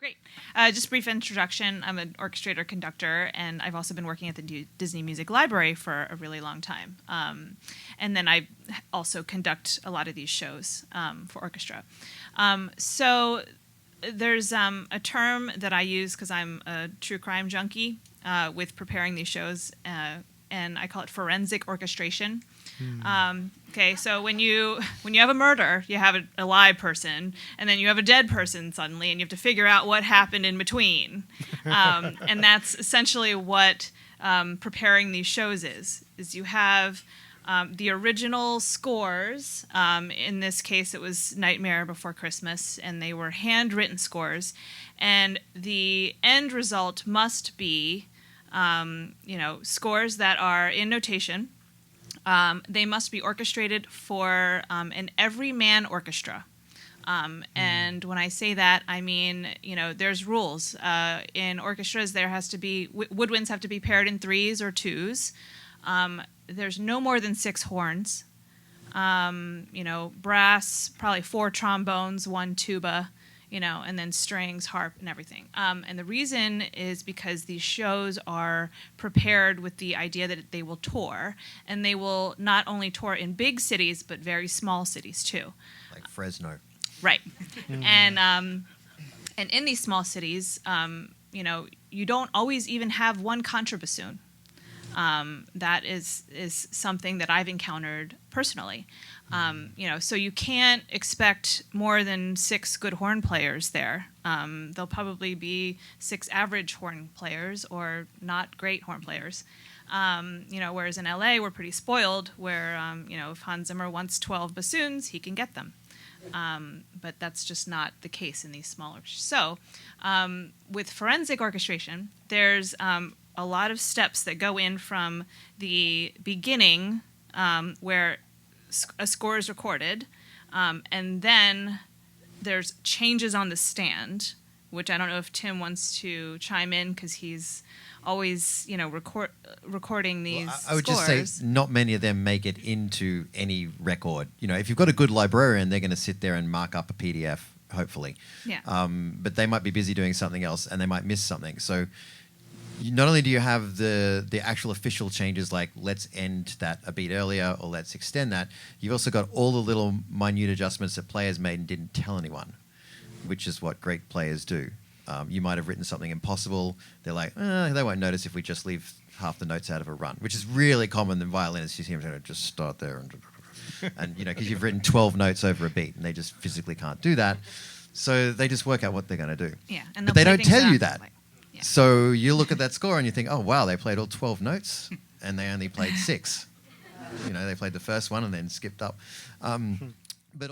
Great. Just brief introduction. I'm an orchestrator conductor, and I've also been working at the Disney Music Library for a really long time. And then I also conduct a lot of these shows for orchestra. So there's a term that I use because I'm a true crime junkie with preparing these shows, and I call it forensic orchestration. Okay, so when you have a murder, you have a live person, and then you have a dead person suddenly, and you have to figure out what happened in between. And that's essentially what preparing these shows is you have the original scores. In this case, it was Nightmare Before Christmas, and they were handwritten scores. And the end result must be, scores that are in notation. They must be orchestrated for an everyman orchestra. And when I say that, I mean, there's rules. In orchestras, there has to be, woodwinds have to be paired in 3s or 2s. There's no more than 6 horns. Brass, probably 4 trombones, 1 tuba, and then strings, harp, and everything. And the reason is because these shows are prepared with the idea that they will tour, and they will not only tour in big cities, but very small cities too. Like Fresno. Right. And in these small cities, you don't always even have one contrabassoon. That is something that I've encountered personally. So you can't expect more than 6 good horn players there. There'll probably be 6 average horn players or not great horn players. Whereas in LA, we're pretty spoiled where, if Hans Zimmer wants 12 bassoons, he can get them. But that's just not the case in these smaller. So with forensic orchestration, there's a lot of steps that go in from the beginning where a score is recorded, and then there's changes on the stand, which I don't know if Tim wants to chime in because he's always, recording these scores. I would just say not many of them make it into any record. If you've got a good librarian, they're going to sit there and mark up a PDF, hopefully. Yeah. But they might be busy doing something else, and they might miss something. So not only do you have the actual official changes like let's end that a beat earlier or let's extend that, you've also got all the little minute adjustments that players made and didn't tell anyone, which is what great players do. You might have written something impossible. They're like, they won't notice if we just leave half the notes out of a run, which is really common in violinists. You see them just start there and because you've written 12 notes over a beat and they just physically can't do that. So they just work out what they're going to do. Yeah, but they don't tell you that. Yeah. So you look at that score and you think, oh, wow, they played all 12 notes and they only played 6. They played the first one and then skipped up. But